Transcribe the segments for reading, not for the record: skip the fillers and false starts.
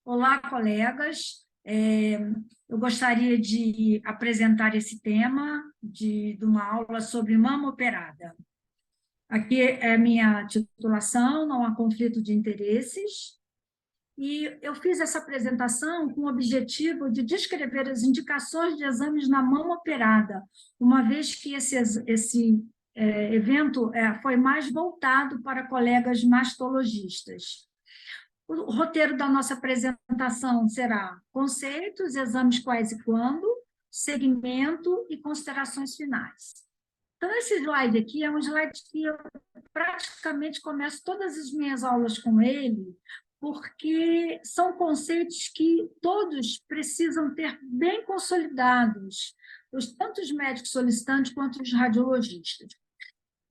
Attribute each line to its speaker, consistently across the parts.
Speaker 1: Olá, colegas. Eu gostaria de apresentar esse tema de uma aula sobre mama operada. Aqui é minha titulação, não há conflito de interesses, e eu fiz essa apresentação com o objetivo de descrever as indicações de exames na mama operada, uma vez que esse evento foi mais voltado para colegas mastologistas. O roteiro da nossa apresentação será conceitos, exames quais e quando, segmento e considerações finais. Então, esse slide aqui é um slide que eu praticamente começo todas as minhas aulas com ele, porque são conceitos que todos precisam ter bem consolidados, tanto os médicos solicitantes quanto os radiologistas.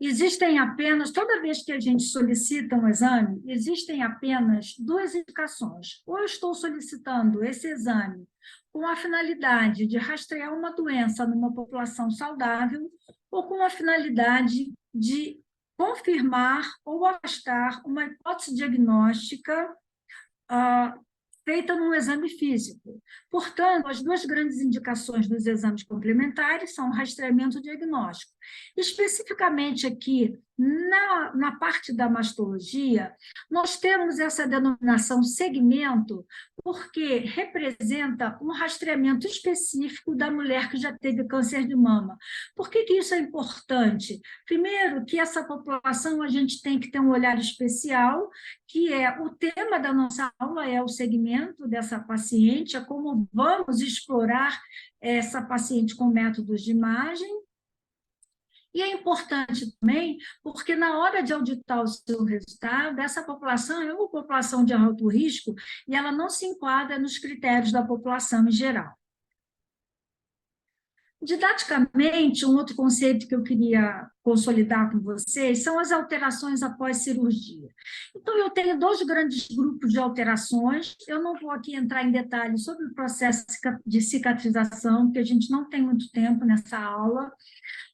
Speaker 1: Existem apenas, toda vez que a gente solicita um exame, existem apenas duas indicações. Ou eu estou solicitando esse exame com a finalidade de rastrear uma doença numa população saudável, ou com a finalidade de confirmar ou afastar uma hipótese diagnóstica feita num exame físico. Portanto, as duas grandes indicações dos exames complementares são rastreamento e diagnóstico. Especificamente aqui, na parte da mastologia, nós temos essa denominação segmento porque representa um rastreamento específico da mulher que já teve câncer de mama. Por que isso é importante? Primeiro, que essa população a gente tem que ter um olhar especial, que é o tema da nossa aula, é o segmento dessa paciente, é como vamos explorar essa paciente com métodos de imagem. E é importante também, porque na hora de auditar o seu resultado, essa população é uma população de alto risco e ela não se enquadra nos critérios da população em geral. Didaticamente, um outro conceito que eu queria consolidar com vocês são as alterações após cirurgia. Então, eu tenho dois grandes grupos de alterações, eu não vou aqui entrar em detalhes sobre o processo de cicatrização, porque a gente não tem muito tempo nessa aula.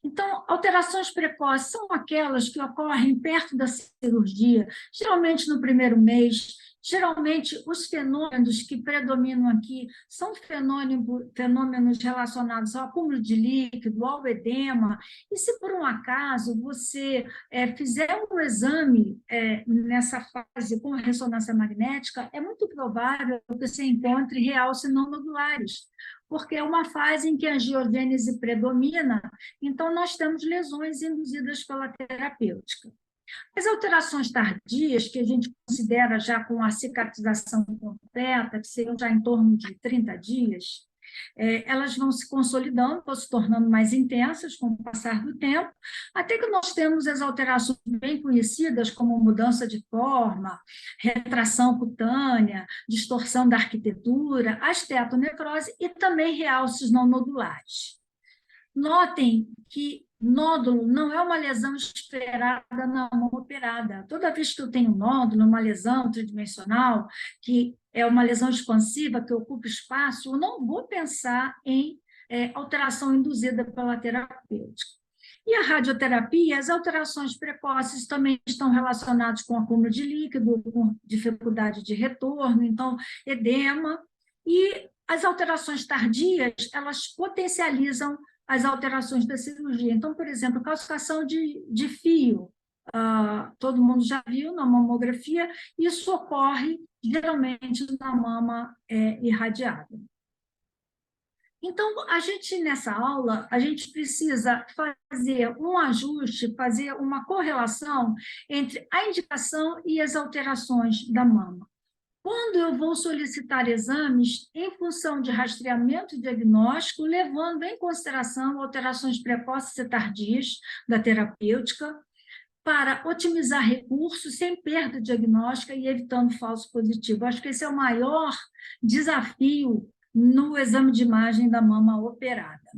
Speaker 1: Então, alterações precoces são aquelas que ocorrem perto da cirurgia, geralmente no primeiro mês. Geralmente, os fenômenos que predominam aqui são fenômenos relacionados ao acúmulo de líquido, ao edema, e se por um acaso você fizer um exame nessa fase com ressonância magnética, é muito provável que você encontre realce não nodulares, porque é uma fase em que a angiogênese predomina, então nós temos lesões induzidas pela terapêutica. As alterações tardias, que a gente considera já com a cicatrização completa, que seriam já em torno de 30 dias, elas vão se consolidando, vão se tornando mais intensas com o passar do tempo, até que nós temos as alterações bem conhecidas, como mudança de forma, retração cutânea, distorção da arquitetura, esteatonecrose e também realces não nodulares. Notem que nódulo não é uma lesão esperada na mão operada. Toda vez que eu tenho nódulo, uma lesão tridimensional, que é uma lesão expansiva, que ocupa espaço, eu não vou pensar em alteração induzida pela terapêutica. E a radioterapia, as alterações precoces também estão relacionadas com acúmulo de líquido, com dificuldade de retorno, então, edema. E as alterações tardias, elas potencializam as alterações da cirurgia. Então, por exemplo, calcificação de fio, todo mundo já viu na mamografia, isso ocorre geralmente na mama irradiada. Então, nessa aula, a gente precisa fazer um ajuste, fazer uma correlação entre a indicação e as alterações da mama. Quando eu vou solicitar exames em função de rastreamento e diagnóstico, levando em consideração alterações precoces e tardias da terapêutica, para otimizar recursos sem perda diagnóstica e evitando falso positivo. Acho que esse é o maior desafio no exame de imagem da mama operada.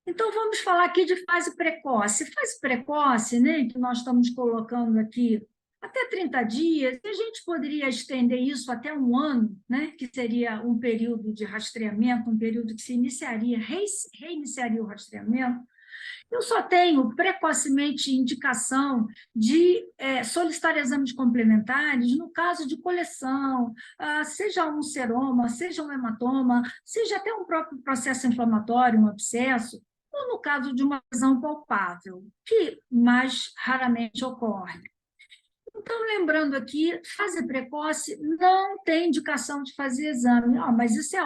Speaker 1: Então, vamos falar aqui de fase precoce. Fase precoce, né, que nós estamos colocando aqui até 30 dias, e a gente poderia estender isso até um ano, né, que seria um período de rastreamento, um período que se reiniciaria o rastreamento, Eu só tenho precocemente indicação de solicitar exames complementares no caso de coleção, seja um seroma, seja um hematoma, seja até um próprio processo inflamatório, um abscesso, ou no caso de uma lesão palpável, que mais raramente ocorre. Então, lembrando aqui, fase precoce não tem indicação de fazer exame. Mas isso é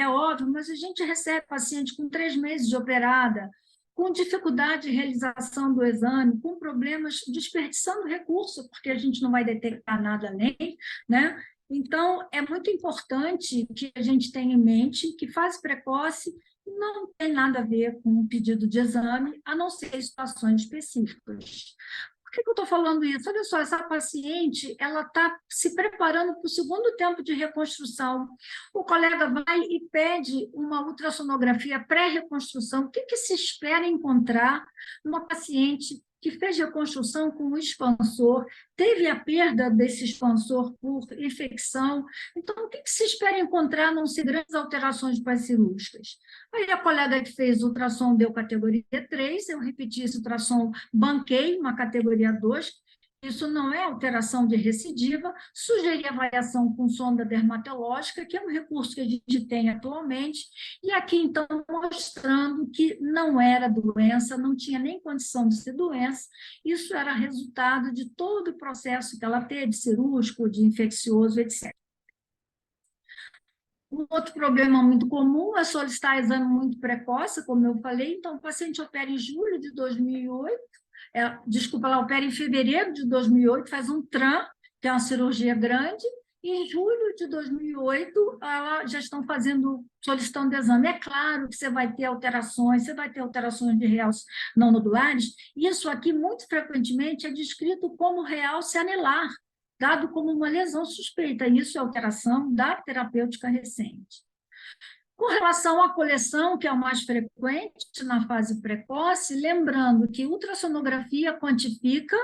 Speaker 1: óbvio, mas a gente recebe paciente com 3 meses de operada, com dificuldade de realização do exame, com problemas, desperdiçando recurso, porque a gente não vai detectar nada além, né? Então, é muito importante que a gente tenha em mente que fase precoce não tem nada a ver com um pedido de exame, a não ser em situações específicas. Por que eu estou falando isso? Olha só, essa paciente ela está se preparando para o segundo tempo de reconstrução. O colega vai e pede uma ultrassonografia pré-reconstrução. O que se espera encontrar numa paciente que fez reconstrução com um expansor, teve a perda desse expansor por infecção? Então, o que se espera encontrar, não ser grandes alterações pós-cirúrgicas? Aí a colega que fez ultrassom deu categoria 3, eu repeti esse ultrassom, banquei uma categoria 2, isso não é alteração de recidiva, sugeri avaliação com sonda dermatológica, que é um recurso que a gente tem atualmente, e aqui, então, mostrando que não era doença, não tinha nem condição de ser doença, isso era resultado de todo o processo que ela teve, cirúrgico, de infeccioso, etc. Um outro problema muito comum é solicitar exame muito precoce, como eu falei. Então, o paciente opera em julho de 2008, desculpa, ela opera em fevereiro de 2008, faz um TRAN, que é uma cirurgia grande, e em julho de 2008, ela já estão solicitando exame. É claro que você vai ter alterações de realce não nodulares. Isso aqui, muito frequentemente, é descrito como realce anelar, dado como uma lesão suspeita. Isso é alteração da terapêutica recente. Com relação à coleção, que é o mais frequente na fase precoce, lembrando que ultrassonografia quantifica,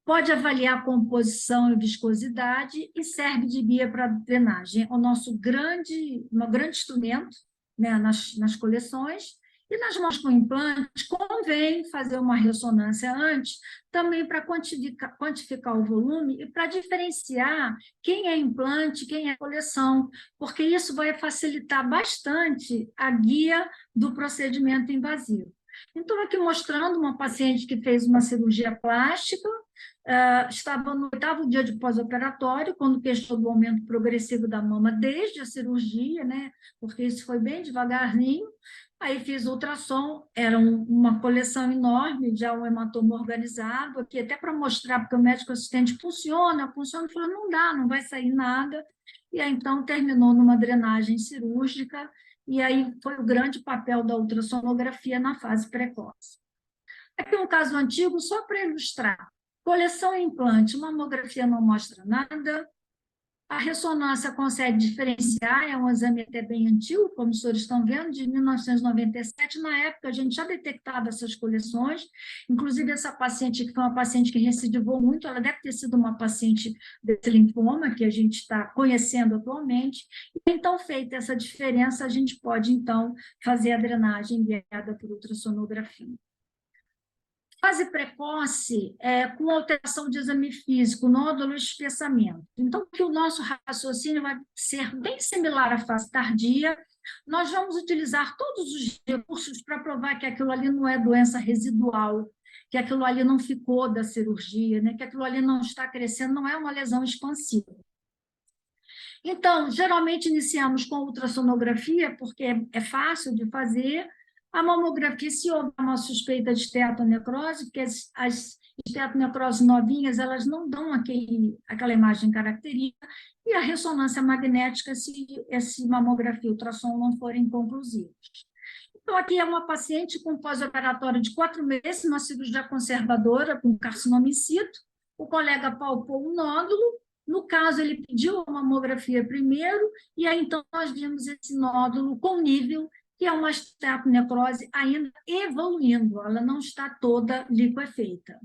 Speaker 1: pode avaliar a composição e viscosidade e serve de guia para drenagem. É o nosso grande instrumento, né, nas coleções. E nas mãos com implantes, convém fazer uma ressonância antes, também para quantificar o volume e para diferenciar quem é implante, quem é coleção, porque isso vai facilitar bastante a guia do procedimento invasivo. Então, aqui mostrando uma paciente que fez uma cirurgia plástica, estava no 8º dia de pós-operatório, quando questionou do aumento progressivo da mama desde a cirurgia, né? Porque isso foi bem devagarzinho. Aí fiz ultrassom, era uma coleção enorme, já um hematoma organizado, aqui até para mostrar, porque o médico assistente funciona, e falou, não dá, não vai sair nada. E aí, então, terminou numa drenagem cirúrgica, e aí foi o grande papel da ultrassonografia na fase precoce. Aqui um caso antigo, só para ilustrar. Coleção e implante, mamografia não mostra nada, a ressonância consegue diferenciar, é um exame até bem antigo, como os senhores estão vendo, de 1997. Na época, a gente já detectava essas coleções, inclusive essa paciente, que foi uma paciente que recidivou muito, ela deve ter sido uma paciente desse linfoma, que a gente está conhecendo atualmente. E, então, feita essa diferença, a gente pode, então, fazer a drenagem guiada por ultrassonografia. Fase precoce, com alteração de exame físico, nódulo e espessamento. Então, que o nosso raciocínio vai ser bem similar à fase tardia, nós vamos utilizar todos os recursos para provar que aquilo ali não é doença residual, que aquilo ali não ficou da cirurgia, né? Que aquilo ali não está crescendo, não é uma lesão expansiva. Então, geralmente iniciamos com ultrassonografia, porque é fácil de fazer. A mamografia, se houver uma suspeita de esteatonecrose, porque as esteatonecroses novinhas, elas não dão aquela imagem característica, e a ressonância magnética, se essa mamografia e ultrassom não forem conclusivos. Então, aqui é uma paciente com pós-operatório de 4 meses, uma cirurgia conservadora, com carcinoma in situ. O colega palpou um nódulo. No caso, ele pediu a mamografia primeiro, e aí, então, nós vimos esse nódulo com nível, que é uma esteatonecrose ainda evoluindo, ela não está toda liquefeita.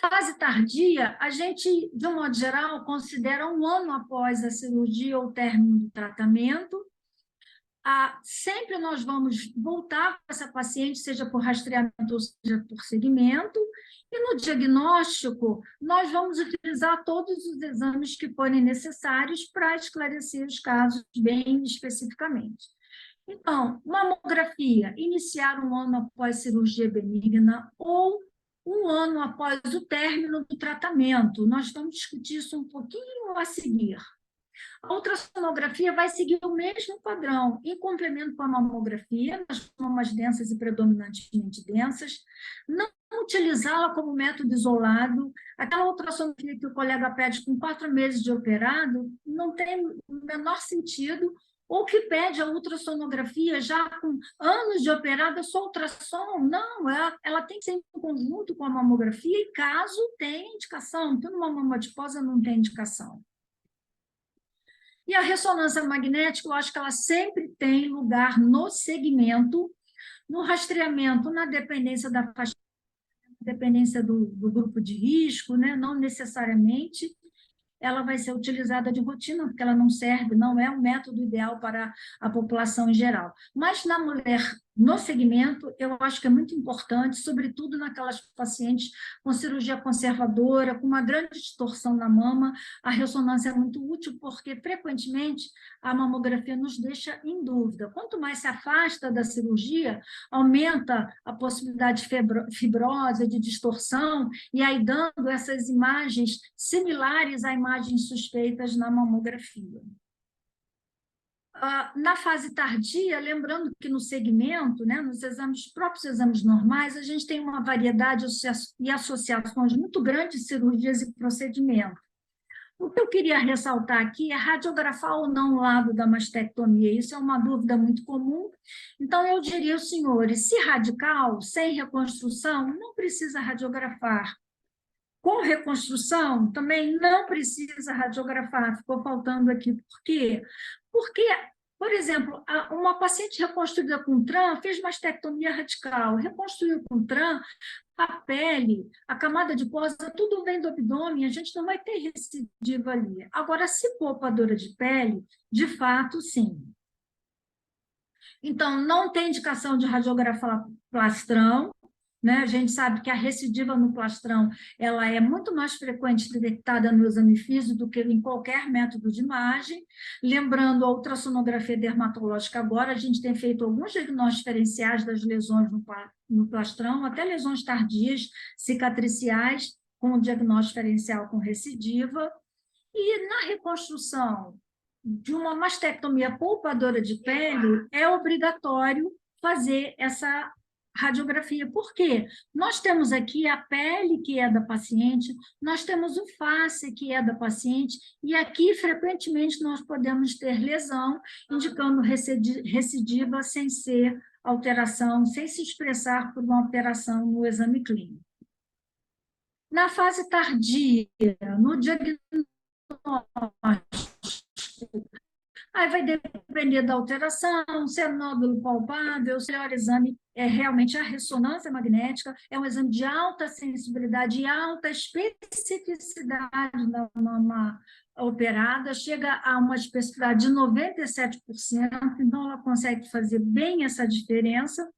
Speaker 1: Fase tardia, a gente, de um modo geral, considera 1 ano após a cirurgia ou término do tratamento. sempre nós vamos voltar com essa paciente, seja por rastreamento ou seja por segmento, e no diagnóstico, nós vamos utilizar todos os exames que forem necessários para esclarecer os casos bem especificamente. Então, mamografia, iniciar um ano após cirurgia benigna ou um ano após o término do tratamento. Nós vamos discutir isso um pouquinho a seguir. A ultrassonografia vai seguir o mesmo padrão, em complemento com a mamografia, nas mamas densas e predominantemente densas, não utilizá-la como método isolado. Aquela ultrassonografia que o colega pede com 4 meses de operado não tem o menor sentido, ou que pede a ultrassonografia já com anos de operado, é só ultrassom. Não, ela tem que ser em conjunto com a mamografia, e caso tenha indicação, então numa mama adiposa não tem indicação. E a ressonância magnética, eu acho que ela sempre tem lugar no segmento, no rastreamento, na dependência da faixa, dependência do grupo de risco, né? Não necessariamente ela vai ser utilizada de rotina, porque ela não serve, não é um método ideal para a população em geral. Mas na mulher, no segmento, eu acho que é muito importante, sobretudo naquelas pacientes com cirurgia conservadora, com uma grande distorção na mama, a ressonância é muito útil, porque frequentemente a mamografia nos deixa em dúvida. Quanto mais se afasta da cirurgia, aumenta a possibilidade de fibrose, de distorção, e aí dando essas imagens similares a imagens suspeitas na mamografia. Na fase tardia, lembrando que no segmento, né, nos próprios exames normais, a gente tem uma variedade e associações muito grandes de cirurgias e procedimentos. O que eu queria ressaltar aqui é radiografar ou não o lado da mastectomia. Isso é uma dúvida muito comum. Então, eu diria aos senhores, se radical, sem reconstrução, não precisa radiografar. Com reconstrução, também não precisa radiografar, ficou faltando aqui. Por quê? Porque, por exemplo, uma paciente reconstruída com TRAN fez mastectomia radical, reconstruiu com TRAN, a pele, a camada adiposa, tudo vem do abdômen, a gente não vai ter recidiva ali. Agora, se poupadora de pele, de fato, sim. Então, não tem indicação de radiografar plastrão, né? A gente sabe que a recidiva no plastrão ela é muito mais frequente detectada no exame físico do que em qualquer método de imagem. Lembrando, a ultrassonografia dermatológica agora, a gente tem feito alguns diagnósticos diferenciais das lesões no plastrão, até lesões tardias, cicatriciais, com o diagnóstico diferencial com recidiva. E na reconstrução de uma mastectomia poupadora de pele, é obrigatório fazer essa radiografia. Por quê? Nós temos aqui a pele, que é da paciente, nós temos o face, que é da paciente, e aqui, frequentemente, nós podemos ter lesão, indicando recidiva sem ser alteração, sem se expressar por uma alteração no exame clínico. Na fase tardia, no diagnóstico, aí vai depender da alteração, se é nódulo palpável, se o melhor exame é realmente a ressonância magnética, é um exame de alta sensibilidade e alta especificidade da mama operada, chega a uma especificidade de 97%, então ela consegue fazer bem essa diferença.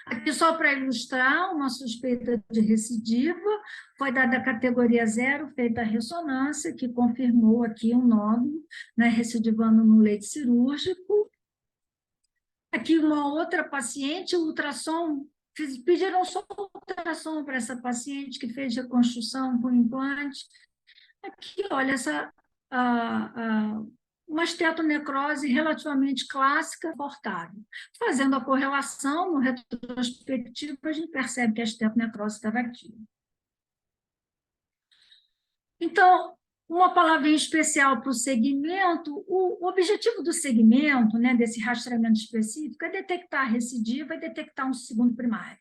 Speaker 1: Aqui, só para ilustrar, uma suspeita de recidiva, foi dada a categoria 0, feita a ressonância, que confirmou aqui um nódulo, né, recidivando no leito cirúrgico. Aqui, uma outra paciente, ultrassom, pediram só ultrassom para essa paciente que fez reconstrução com implante. Aqui, olha, uma estetonecrose relativamente clássica, portável. Fazendo a correlação, no retrospectivo, a gente percebe que a estetonecrose estava ativa. Então, uma palavra em especial para o segmento, o objetivo do segmento, né, desse rastreamento específico, é detectar a recidiva e detectar um segundo primário.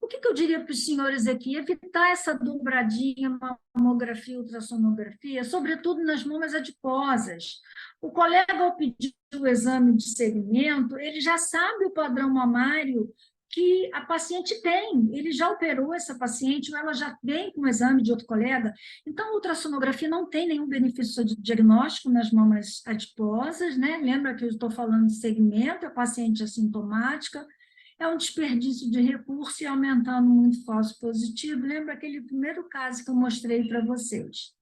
Speaker 1: O que eu diria para os senhores aqui? Evitar essa dobradinha, mamografia, ultrassonografia, sobretudo nas mamas adiposas. O colega, ao pedir o exame de segmento, ele já sabe o padrão mamário que a paciente tem, ele já operou essa paciente, ou ela já vem com um exame de outro colega. Então, a ultrassonografia não tem nenhum benefício de diagnóstico nas mamas adiposas, né? Lembra que eu estou falando de segmento, a paciente assintomática, é um desperdício de recurso e aumentando muito falso positivo. Lembra aquele primeiro caso que eu mostrei para vocês.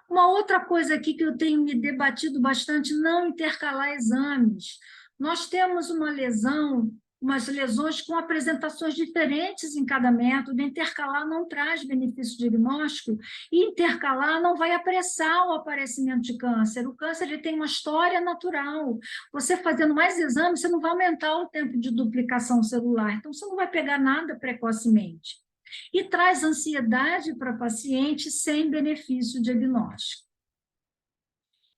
Speaker 1: Uma outra coisa aqui que eu tenho me debatido bastante, não intercalar exames. Nós temos umas lesões com apresentações diferentes em cada método, intercalar não traz benefício diagnóstico, e intercalar não vai apressar o aparecimento de câncer. O câncer ele tem uma história natural. Você fazendo mais exames, você não vai aumentar o tempo de duplicação celular, então você não vai pegar nada precocemente e traz ansiedade para paciente sem benefício diagnóstico.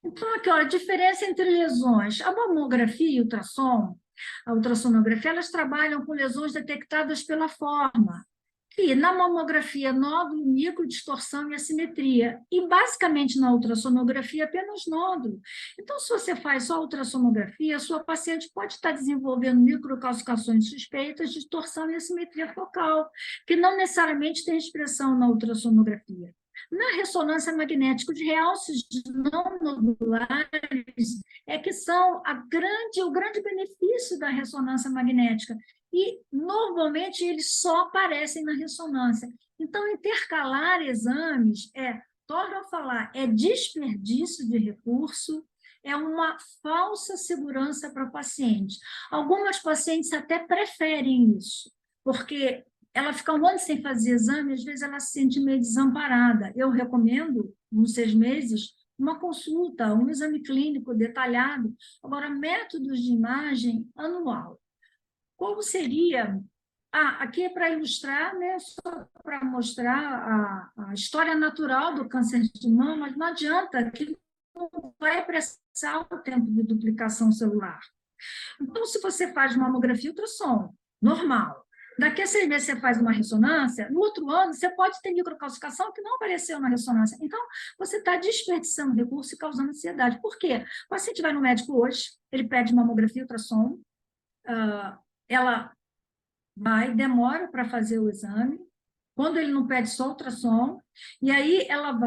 Speaker 1: Então, aqui, ó, a diferença entre lesões. A mamografia e ultrassom, a ultrassonografia, elas trabalham com lesões detectadas pela forma. E na mamografia, nódulo, micro, distorção e assimetria. E, basicamente, na ultrassonografia, apenas nódulo. Então, se você faz só ultrassonografia, a sua paciente pode estar desenvolvendo microcalcificações suspeitas, distorção e assimetria focal, que não necessariamente tem expressão na ultrassonografia. Na ressonância magnética, os realces não nodulares é que são o grande benefício da ressonância magnética, e, normalmente, eles só aparecem na ressonância. Então, intercalar exames torno a falar, é desperdício de recurso, é uma falsa segurança para o paciente. Algumas pacientes até preferem isso, porque ela fica um ano sem fazer exame, às vezes ela se sente meio desamparada. Eu recomendo, uns 6 meses, uma consulta, um exame clínico detalhado. Agora, métodos de imagem anual. Como seria? Aqui é para ilustrar, né, só para mostrar a história natural do câncer de mama, mas não adianta, que não vai apressar o tempo de duplicação celular. Então, se você faz mamografia ultrassom, normal, daqui a 6 meses você faz uma ressonância, no outro ano você pode ter microcalcificação que não apareceu na ressonância. Então, você está desperdiçando recurso e causando ansiedade. Por quê? O paciente vai no médico hoje, ele pede mamografia ultrassom, ela demora para fazer o exame, quando ele não pede só ultrassom, e aí ela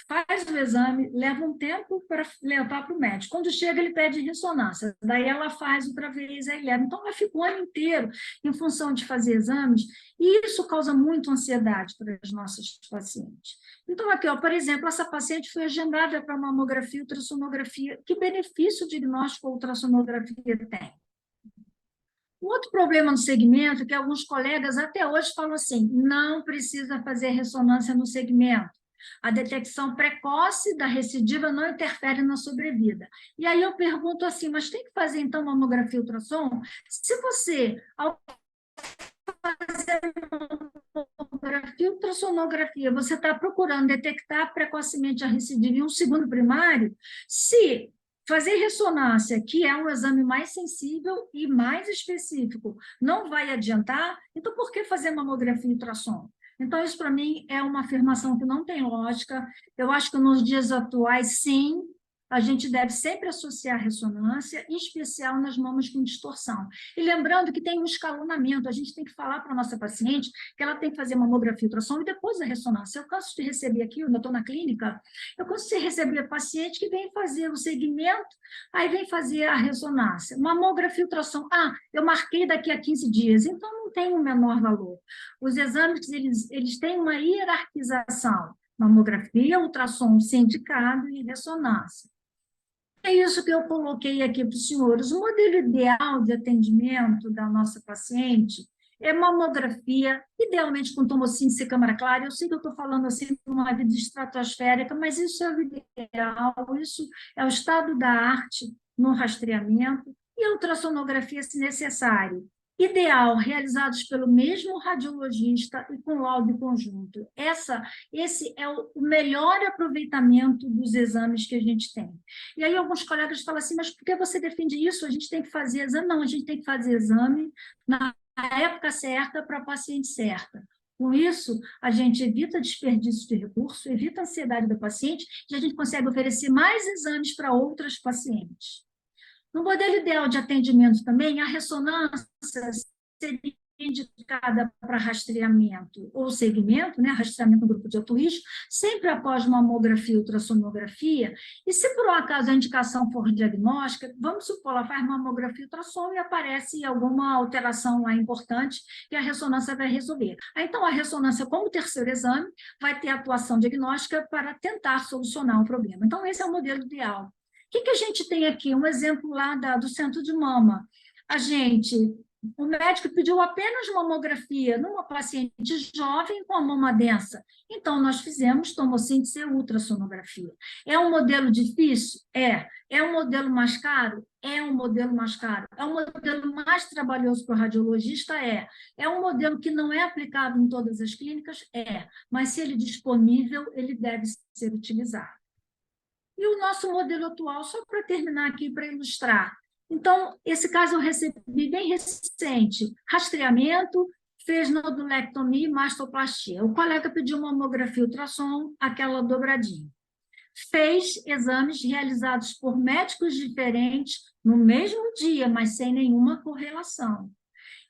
Speaker 1: faz o exame, leva um tempo para levar para o médico. Quando chega, ele pede ressonância, daí ela faz outra vez, aí leva. Então, ela fica o ano inteiro em função de fazer exames, e isso causa muito ansiedade para os nossos pacientes. Então, aqui, ó, por exemplo, essa paciente foi agendada para mamografia e ultrassonografia. Que benefício diagnóstico a ultrassonografia tem? Um outro problema no segmento é que alguns colegas até hoje falam assim, não precisa fazer ressonância no segmento. A detecção precoce da recidiva não interfere na sobrevida. E aí eu pergunto assim, mas tem que fazer então mamografia e ultrassom? Se você, ao fazer mamografia e ultrassonografia, você está procurando detectar precocemente a recidiva em um segundo primário, se fazer ressonância, que é um exame mais sensível e mais específico, não vai adiantar, então por que fazer mamografia e ultrassom? Então, isso para mim é uma afirmação que não tem lógica. Eu acho que nos dias atuais, sim, a gente deve sempre associar a ressonância, em especial nas mamas com distorção. E lembrando que tem um escalonamento, a gente tem que falar para a nossa paciente que ela tem que fazer mamografia e ultrassom e depois a ressonância. Eu canso de receber aqui, eu ainda estou na clínica, eu canso de receber paciente que vem fazer o segmento, aí vem fazer a ressonância. Mamografia e ultrassom, eu marquei daqui a 15 dias, então não tem o menor valor. Os exames, eles têm uma hierarquização, mamografia, ultrassom sindicado e ressonância. É isso que eu coloquei aqui para os senhores. O modelo ideal de atendimento da nossa paciente é mamografia, idealmente com tomossíntese e câmara clara. Eu sei que eu estou falando assim de uma vida estratosférica, mas isso é o ideal, isso é o estado da arte no rastreamento, e a ultrassonografia, se necessário. Ideal, realizados pelo mesmo radiologista e com laudo conjunto. Esse é o melhor aproveitamento dos exames que a gente tem. E aí alguns colegas falam assim, mas por que você defende isso? A gente tem que fazer exame? Não, a gente tem que fazer exame na época certa para a paciente certa. Com isso, a gente evita desperdício de recurso, evita a ansiedade da paciente e a gente consegue oferecer mais exames para outras pacientes. No modelo ideal de atendimento também, a ressonância seria indicada para rastreamento ou segmento, né, rastreamento no grupo de alto risco, sempre após mamografia e ultrassonografia, e se por um acaso a indicação for diagnóstica, vamos supor, ela faz mamografia e ultrassom e aparece alguma alteração lá importante que a ressonância vai resolver. Então, a ressonância, como terceiro exame, vai ter atuação diagnóstica para tentar solucionar o problema. Então, esse é o modelo ideal. O que a gente tem aqui? Um exemplo lá do centro de mama. O médico pediu apenas mamografia numa paciente jovem com a mama densa. Então, nós fizemos tomossíntese e ultrassonografia. É um modelo difícil? É. É um modelo mais caro? É um modelo mais caro. É um modelo mais trabalhoso para o radiologista? É. É um modelo que não é aplicado em todas as clínicas? É. Mas, se ele é disponível, ele deve ser utilizado. E o nosso modelo atual, só para terminar aqui, para ilustrar. Então, esse caso eu recebi bem recente, rastreamento, fez nodulectomia e mastoplastia. O colega pediu mamografia ultrassom, aquela dobradinha. Fez exames realizados por médicos diferentes no mesmo dia, mas sem nenhuma correlação.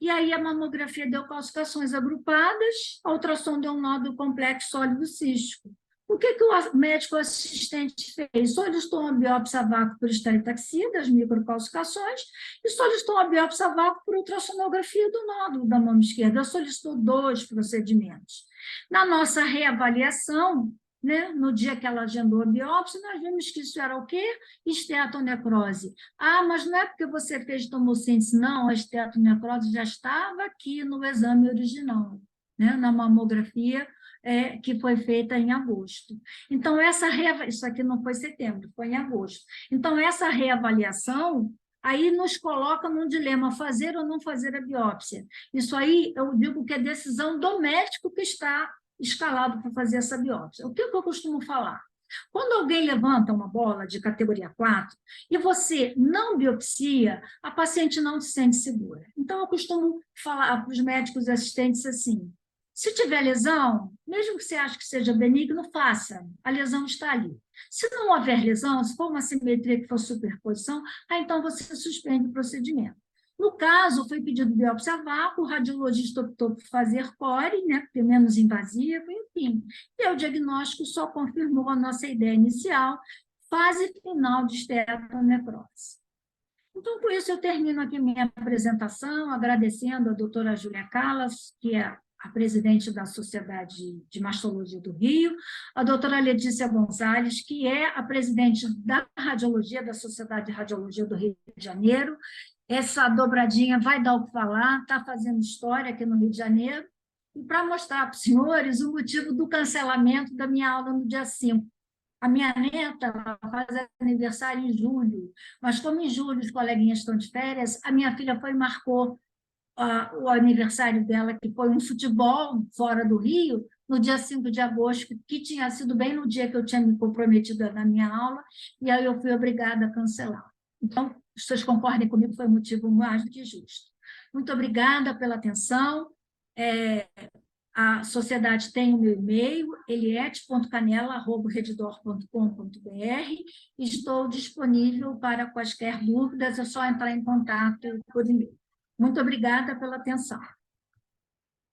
Speaker 1: E aí a mamografia deu calcificações agrupadas, a ultrassom deu um nódulo complexo sólido cístico. O que o médico assistente fez? Solicitou uma biópsia a vácuo por estereotaxia das microcalcificações e solicitou uma biópsia a vácuo por ultrassonografia do nódulo da mama esquerda. Solicitou 2 procedimentos. Na nossa reavaliação, né, no dia que ela agendou a biópsia, nós vimos que isso era o quê? Esteatonecrose. Ah, mas não é porque você fez tomossíntese, não, a esteatonecrose já estava aqui no exame original, né, na mamografia que foi feita em agosto. Então, isso aqui não foi setembro, foi em agosto. Então, essa reavaliação aí nos coloca num dilema, fazer ou não fazer a biópsia. Isso aí, eu digo que é decisão do médico que está escalado para fazer essa biópsia. O que eu costumo falar? Quando alguém levanta uma bola de categoria 4 e você não biopsia, a paciente não se sente segura. Então, eu costumo falar para os médicos assistentes assim: se tiver lesão, mesmo que você ache que seja benigno, faça. A lesão está ali. Se não houver lesão, se for uma simetria que for superposição, então você suspende o procedimento. No caso, foi pedido biópsia a vácuo, o radiologista optou por fazer core, né, porque é menos invasivo, enfim. E o diagnóstico só confirmou a nossa ideia inicial, fase final de esteatonecrose. Então, com isso, eu termino aqui minha apresentação, agradecendo a doutora Júlia Callas, que é a presidente da Sociedade de Mastologia do Rio, a doutora Letícia Gonzalez, que é a presidente da Radiologia, da Sociedade de Radiologia do Rio de Janeiro. Essa dobradinha vai dar o que falar, está fazendo história aqui no Rio de Janeiro, e para mostrar para os senhores o motivo do cancelamento da minha aula no dia 5. A minha neta faz aniversário em julho, mas como em julho os coleguinhas estão de férias, a minha filha foi e marcou o aniversário dela, que foi um futebol fora do Rio, no dia 5 de agosto, que tinha sido bem no dia que eu tinha me comprometido na minha aula, e aí eu fui obrigada a cancelar. Então, vocês concordem comigo, foi um motivo mais do que justo. Muito obrigada pela atenção. A sociedade tem o meu e-mail, eliette.canela@redditor.com.br. Estou disponível para quaisquer dúvidas, é só entrar em contato por e-mail. Muito obrigada pela atenção.